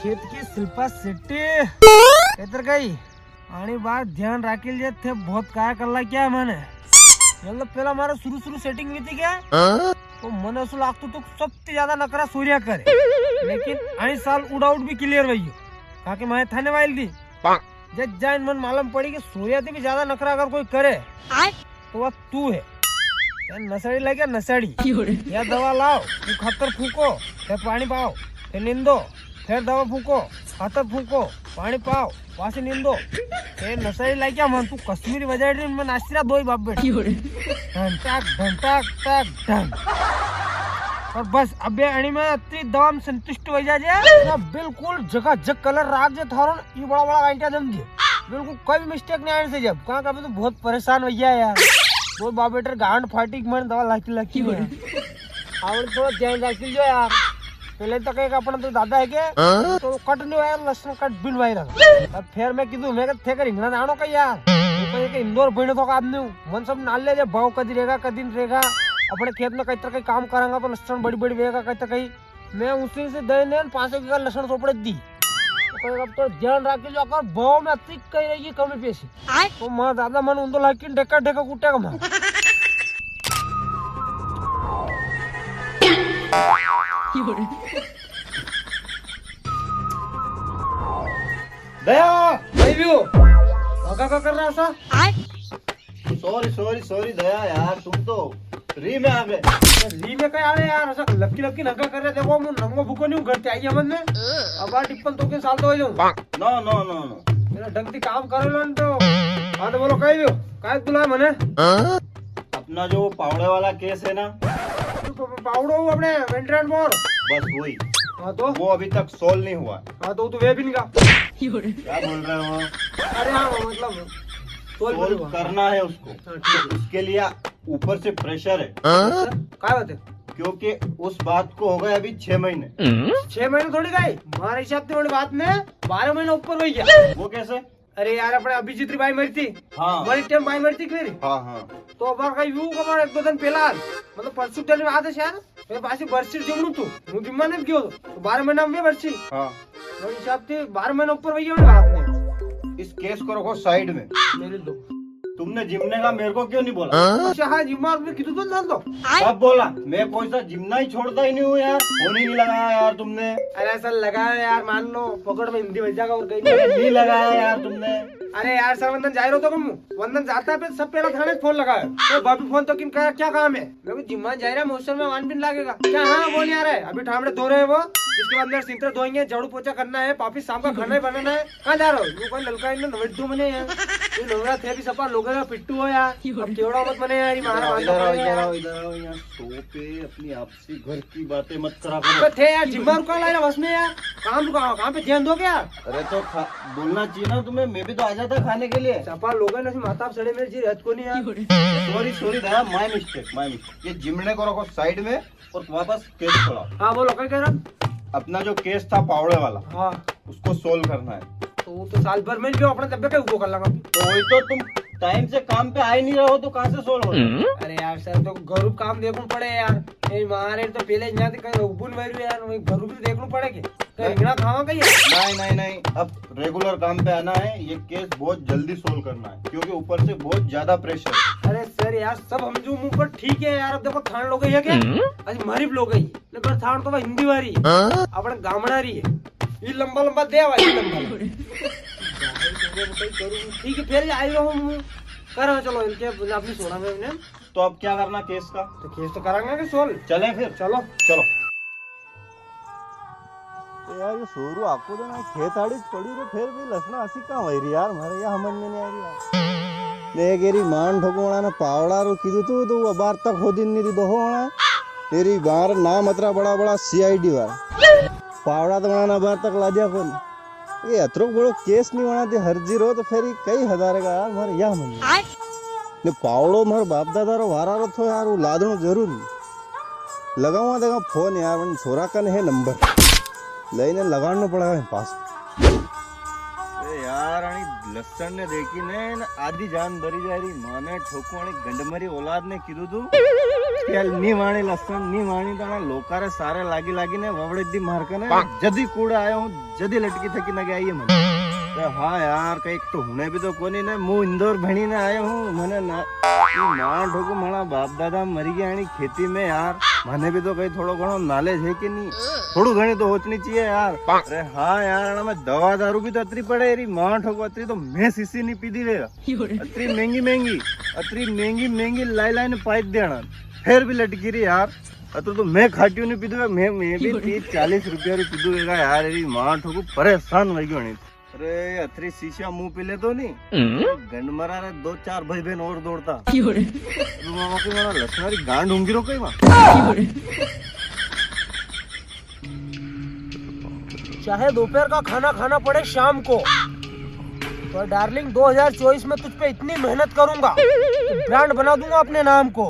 खेत की शिल्पा शेट्टी इधर गई आणि बात ध्यान राखील जे थे बहुत काय करला क्या मैंने मतलब पहला हमारा शुरू सेटिंग हुई थी क्या तो मन असं लागतो तो सबसे ज्यादा नकरा सूर्या करे लेकिन आणि साल उडाउट भी क्लियर भई काके मैं थाने वाली थी जब जाइन मन मालूम पड़ी कि सूर्या से भी ज्यादा नखरा अगर कोई करे तो वह तू है नसड़ी लगे नसड़ी या दवा लाओ तू खतर फूको फिर पानी पाओ फिर नींदो फिर दवा फूको खतर फूको पानी पाओ वासी नींदो फिर नसड़ी लग गया मन तू कश्मीरी बजाड़ी में नाश्ता दो ही बाप बेटी ढन टक ढन और बस अबे अणी में अति दवा में संतुष्ट हो जा बिल्कुल जगह जग कलर राग जे थारो ये बड़ा बड़ा आइटा जम जे बिल्कुल कोई मिस्टेक नहीं आने से जब कहां कभी तो बहुत परेशान हो गया यार वो बाप बेटर गांड फाटी मन दवा लाकी आवड़ थोड़ा ध्यान रखी जो यार पहले तक एक अपना तो दादा है के तो कट नहीं आया लसन कट बिल वाई रहा अब फिर मैं कीधु मैं थे कर इंगना जानो का यार तो के इंदौर बहने तो का आदमी मन सब नाल ले जे भाव कदी रहेगा कदी रहेगा अपने खेत में कई तरह के काम करेंगे तो लसन बड़ी बड़ी वेगा कई कहीं मैं उसी से दे ने 500 की लसन सोपड़े दी तो अब तो ध्यान रख जो अगर भाव में अति कही रहेगी कमी पैसे तो मां दादा मन उन तो लाकी ढेका ढेका कुटेगा मां दया भाई व्यू का कर रहा था सॉरी दया यार तुम तो री में आ गए री में क्या आ रहे यार ऐसा लपकी नका कर रहे देखो मैं नंगो भूको नहीं घर आई हमन ने अब आ टिप्पन तो के साल तो हो जाऊं नो मेरा ढंग काम कर लो तो हां तो बोलो कही व्यू काय बुलाए मने अपना जो पावड़े वाला केस है ना पावड़ो अपने वेंट्रेंट मोर बस वही हाँ तो वो अभी तक सोल्व नहीं हुआ। हाँ तो वे भी नहीं का क्या बोल रहे हो? अरे हाँ मतलब सोल्व करना है उसको तो उसके लिए ऊपर से प्रेशर है। क्या बात है? क्योंकि उस बात को हो गए अभी 6 महीने 6 महीने थोड़ी गए हमारे हिसाब से बात में 12 महीने ऊपर हो गया। वो कैसे? अरे यार अपने अभिजीत भाई मरी थी हमारी टाइम भाई मरी थी फिर तो अब का व्यू का एक दो दिन पहला मतलब परसों चल आते यार मेरे पास बर्सी जमू तू मुझे जिम्मा नहीं क्यों तो 12 महीना में बर्सी मेरे हिसाब से 12 महीने ऊपर वही बात ने इस केस को रखो साइड में मेरे दो तुमने जिमने का मेरे को क्यों नहीं बोला? अच्छा हाँ जिम्मा आपने कितने तो डाल दो कब बोला? मैं कोई सा जिमना ही छोड़ता ही नहीं हूँ यार फोन ही नहीं लगाया यार तुमने। अरे ऐसा लगाया यार मान लो पकड़ में हिंदी बज जाएगा और कहीं नहीं लगाया यार तुमने। अरे यार सर वंदन जा रहे हो तो कम वंदन जाता है सब पहला थाने फोन लगाया तो बाबी फोन तो किन का क्या काम है जिम्मा जा रहा है मौसम में वन बिन लगेगा क्या हाँ बोल यार है अभी ठामड़े धो रहे हैं वो इसके बाद सिंतर धोएंगे झाड़ू पोछा करना है पापी शाम का खाना ही बनाना है कहाँ जा रहे हो ये कोई ललका इन नवड्डू मने यार ये नवरा थे भी सपा लोगों का पिट्टू हो यार केवड़ा मत बने यार इधर सो पे अपनी आपसी घर की बातें मत करा करो। थे यार जिम्मा रुका लाया बस में यार काम कहाँ पे ध्यान दो क्या? अरे तो बोलना चाहिए ना तुम्हें मैं भी तो आ जाता खाने के लिए। सपा लोगों ने माता सड़े मेरे जी रहत को नहीं यार सॉरी दया माय मिस्टेक ये जिमने को रखो साइड में और वापस केस खोला। हाँ बोलो क्या कह रहा? अपना जो केस था पावड़े वाला हाँ उसको सोल्व करना है तो साल भर में जो अपना तबियत वो कर लगा तो वही तो तुम टाइम से काम पे आ ही नहीं रहो तो कहाँ से सोल्व हो? अरे यार सर तो घरू काम देखना पड़े यार मारे तो पहले यहाँ कहीं उबुन वैरू यार घरू भी देखना पड़ेगा कहीं खावा कहीं नहीं अब रेगुलर काम पे आना है। ये केस बहुत जल्दी सोल्व करना है क्योंकि ऊपर से बहुत ज्यादा प्रेशर है। अरे सर यार सब हम जो मुंह पर ठीक है यार अब देखो थान लोग है क्या आज मरीब लोग है पर थान तो हिंदी वाली अपने गामड़ा रही है ये लंबा दे भाई लंबा ठीक है फिर आई रहा करो चलो इनके अपनी सोना में तो अब क्या करना केस का? तो केस तो करांगे कि सोल चले फिर चलो यार ये सोरू आपको तो ना खेताड़ी पड़ी रे फिर भी लसना हसी कहाँ वही रही यार हमारे यहाँ समझ में नहीं आ रही यार देख एरी मान ठोकोणा ने पावड़ा रो कीधु तो वो बार तक हो दिन नहीं दो होना तेरी बार नाम अतरा बड़ा सीआईडी वाला पावड़ा तो बनाना बार तक ला दिया कौन ये अतरो बड़ो केस नहीं बना दे हर्जी रो तो फिर कई हजार का यार हमारे यहाँ मन ने पावड़ो मार बाप दादा रो वारा रो थो यार वो लादनो जरूरी लगाऊंगा देखा फोन यार मन छोरा कन है नंबर लईने लगाना पड़ेगा मेरे पास। अरे यार आणि लसन ने देखी ने आधी जान भरी जा रही माने ठोकवाणी गंडमरी औलाद ने कीधु तू तेल नी वाणी लसन नी वाणी दाना लोकारे सारे लागी लागी ने ववड़े दी मारकने जदी कूड़े आयो हूं जदी लटकी थकी न गई है मने अरे हाँ यार कई तो हुने भी तो कोनी ने मु इंदौर भणी ने आयो हूं मने ना मां ढोकू मारा बाप दादा मरी गया आनी खेती में यार मने भी तो कई थोड़ो घणो नॉलेज है कि नहीं थोड़ू घणी तो होचनी चाहिए यार अरे हाँ यार में दवा दारू भी तो अतरी पड़े री मां ठोको अतरी तो मैं सीसी नहीं पीदी रे अतरी महंगी महंगी लाई लाई ने पाइप देना फिर भी लटकी रही यार अतरी तो मैं खाटियो नहीं पीदूगा मैं भी 30-40 रुपया रू पीदूगा यार री मां ठोको परेशान वही गणी अरे अतरी शीशा मुंह पी ले तो नहीं गंड मरा रे 2-4 भाई बहन और दौड़ता लसनारी गांड होंगी रो कई चाहे दोपहर का खाना खाना पड़े शाम को तो डार्लिंग 2024 में तुझ पे इतनी मेहनत करूंगा कि ब्रांड बना दूंगा अपने नाम को।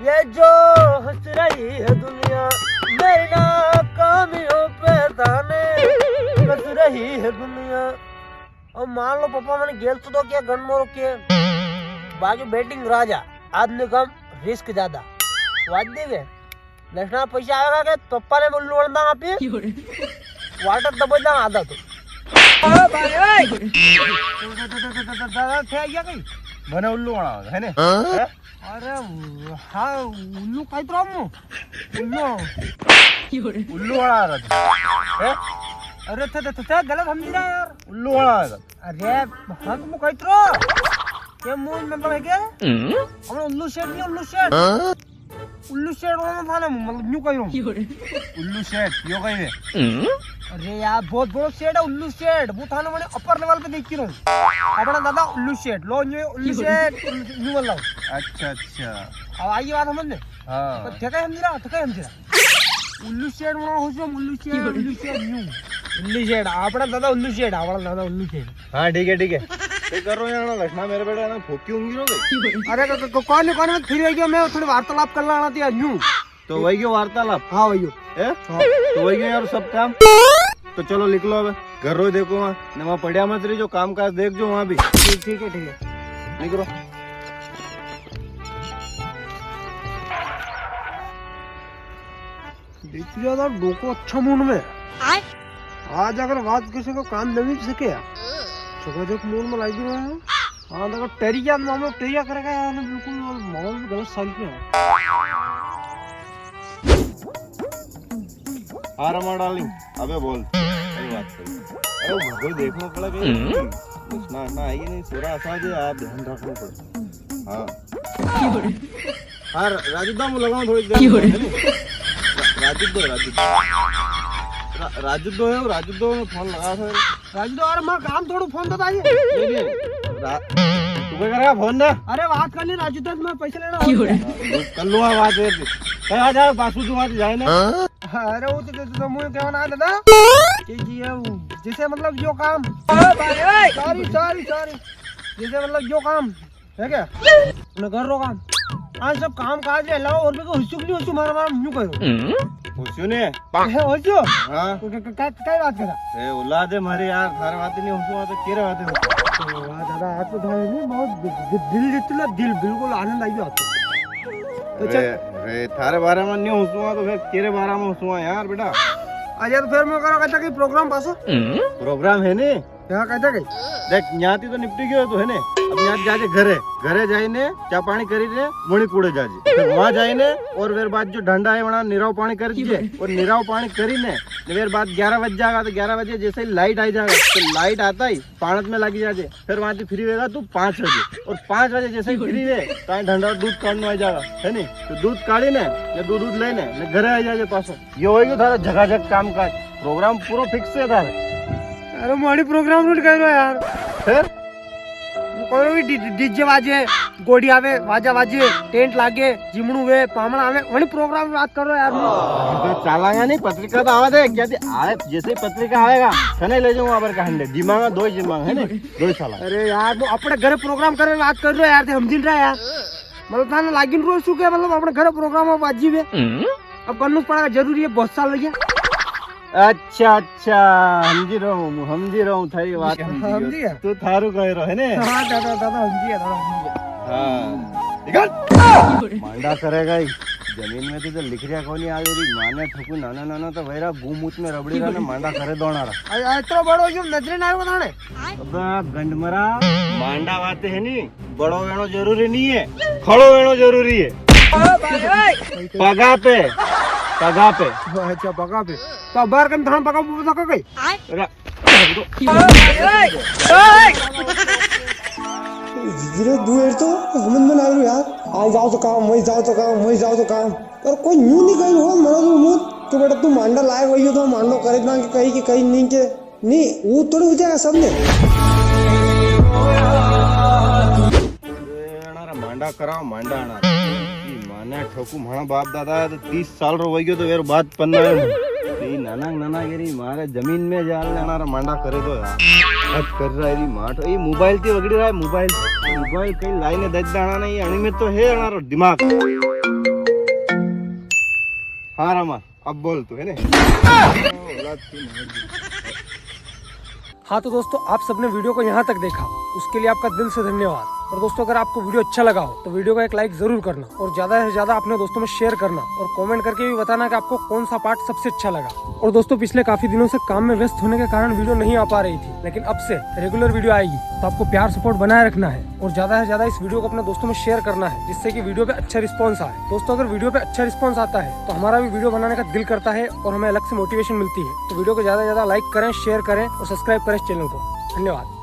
ये जो हंस रही है दुनिया मेरी नाकामियों पे ताने हंस रही है दुनिया। और मान लो पापा मैंने गेल तो क्या गन मोर के बाकी बैटिंग राजा आदमी कम रिस्क ज्यादा वाद देगे लक्षणा पैसा आएगा के पप्पा ने उल्लू वरदा आप वाटर दबोच दा आधा तो दादा थे गया कहीं મને ઉલ્લુ વણા હે ને अरे हाँ उल्लू कहीं तो हम उल्लू ઉલ્લુ વણા હે अरे थे गलत समझ रहा यार ઉલ્લુ વણા अरे हाँ तुम कहीं तो ये मुंह में है क्या हमने उल्लू शेड नहीं उल्लू शेड वाला था ना मतलब न्यू कहीं ઉલ્લુ શેઠ યો કઈ હે अरे यार बहुत बड़ा शेड है उल्लू शेड वो था ना मैंने अपर लेवल पे देख रहा हूँ अपना दादा उल्लू शेड लो न्यू उल्लू शेड न्यू वाला अच्छा अच्छा अब आइए बात समझ ले हाँ ठेका समझ रहा उल्लू शेड वाला हो जो उल्लू शेड न्यू उल्लू शेड अपना दादा उल्लू शेड अपना दादा उल्लू शेड हाँ ठीक है ये कर रहा हूँ यार लक्षणा मेरे बेटा ना फोकी होंगी रो गई अरे कौन फिर गया मैं थोड़ी वार्तालाप कर लाना थी न्यू तो वही क्यों वार्तालाप हाँ वही तो वही क्यों यार सब काम तो चलो लिख लो अब घर रो देखो वहाँ ने वहाँ पढ़िया मत रही जो काम काज देख जो वहाँ भी ठीक है लिख रो देखिए तो डोको अच्छा मूड में आज अगर बात किसी को काम नहीं सके जब मूड में लाइक रहे हैं हाँ अगर टेरिया मामला टेरिया करेगा यार बिल्कुल माहौल गलत साल पे है हाँ रमा डार्लिंग अबे बोल सही बात करी अरे कोई देखना पड़ा कि ना आएगी नहीं सोरा आसा जे आप ध्यान रखना पड़े हाँ हाँ राजू दा मुझे लगाऊं थोड़ी देर राजू दो है राजू दो में फोन लगा था राजू दो अरे मैं काम थोड़ा फोन तो ताई तू क्या करेगा फोन दे अरे बात करनी राजू दो मैं पैसे लेना कर लूंगा बात कहीं आ जाए पासू तू वहाँ जाए ना अरे वो तो मुझे क्या ना दादा कि जैसे मतलब जो काम सॉरी जैसे मतलब जो काम है क्या मैं कर रहा काम आज सब काम काज है लाओ और मेरे को हुसुक नहीं हुसु मारा न्यू करो हुसु ने हुसु हां काय बात करा ए औलाद है मारे यार थारे बात नहीं हुसु तो केरे बात है वाह दादा आप तो भाई नहीं बहुत दिल जितना दिल बिल्कुल आनंद आई जाता तो चल थारे बारे में नहीं हुसु तो फिर केरे बारे में हुसु यार बेटा आज तो फिर मैं करा कहता कि प्रोग्राम पासो प्रोग्राम है ने क्या कहता कि देख न्याती तो निपटी गयो तो है ने अब न्यात जाजे घरे जाइने चा पानी करी ने मोणी कूड़े जाजे फिर वहां जाइने और फिर बाद जो डंडा है वहां निराव पानी कर दीजिए और निराव पानी करी ने फिर बाद 11 बज जाएगा तो 11 बजे जैसे ही लाइट आ जाएगा तो लाइट आता ही पानत में लगी जाजे फिर वहां से फ्री होगा तू 5 बजे और 5 बजे जैसे ही फ्री है तो डंडा दूध काटने आ जाएगा है नहीं तो दूध काढ़ी ने या दूध लेने घरे आ जाजे पासो ये होएगी थारा झकाझक काम काज प्रोग्राम पूरा फिक्स है थारे अरे मोड़ी प्रोग्राम रूट कर यार फिर कोई भी डीजे वाजे गोडी आवे वाजा वाजे टेंट लागे जिमणू वे पामणा आवे वही प्रोग्राम बात करो यार तो चालांगा नहीं पत्रिका तो आवा दे क्या आए जैसे ही पत्रिका आएगा कने ले जाऊंगा अबर का हंडे जिमांगा दो जिमांग है ने दो साला अरे यार वो अपने घर प्रोग्राम करे बात कर रहे यार हम दिन रहा यार मतलब थाने लागिन रोज सुके मतलब अपने घर प्रोग्राम में बाजी वे अब करना पड़ेगा जरूरी है बहुत साल लगे अच्छा समझी रहा हूँ थारी बात समझी तू थारू कह रहा है ने हाँ दादा समझी हाँ मांडा करेगा ही जमीन में तो लिख रिया कोनी आ रही माने ठोकू नाना नाना तो वेरा गुमूत में रबड़ी रहा मांडा करे दोनारा इतना बड़ो जो नजरे ना आयो थाने अबे गंडमरा मांडा बाते है नी बड़ो वेणो जरूरी नहीं है खड़ो वेणो जरूरी है पगा पे अच्छा पका पे तो बाहर कन थाने पका पका गई धीरे दूर तो हमन में लाग यार आ जाओ तो काम वही जाओ तो काम वही जाओ तो काम पर कोई न्यू नहीं कही हो मरा जो मुझ तो बेटा तू मांडा लायक वही हो तो मांडो करे ना कि कहीं कि कहीं नहीं के नहीं वो थोड़ी हो जाएगा सबने मांडा कराओ मांडा आना माने ठोकू हमारा बाप दादा तो 30 साल रो वही तो वेर बात पन्ना नाना नाना गिरी मारे जमीन में जाल लेना मांडा करे दो यार हद कर रहा है माट ये मोबाइल ते वगड़ी रहा है मोबाइल कई लाइने दज दाना नहीं अणी में तो है हमारा दिमाग हाँ रामा अब बोल तू है ने हाँ तो दोस्तों आप सबने वीडियो को यहाँ तक देखा उसके लिए आपका दिल से धन्यवाद। और दोस्तों अगर आपको वीडियो अच्छा लगा हो तो वीडियो को एक लाइक जरूर करना और ज्यादा से ज्यादा अपने दोस्तों में शेयर करना और कमेंट करके भी बताना कि आपको कौन सा पार्ट सबसे अच्छा लगा। और दोस्तों पिछले काफी दिनों से काम में व्यस्त होने के कारण वीडियो नहीं आ पा रही थी, लेकिन अब से रेगुलर वीडियो आएगी तो आपको प्यार सपोर्ट बनाए रखना है और ज्यादा से ज्यादा इस वीडियो को अपने दोस्तों में शेयर करना है जिससे कि वीडियो पे अच्छा रिस्पॉन्स आए। दोस्तों अगर वीडियो पे अच्छा रिस्पॉन्स आता है तो हमारा भी वीडियो बनाने का दिल करता है और हमें अलग से मोटिवेशन मिलती है। तो वीडियो को ज्यादा से ज्यादा लाइक करें, शेयर करें और सब्सक्राइब करें इस चैनल को। धन्यवाद।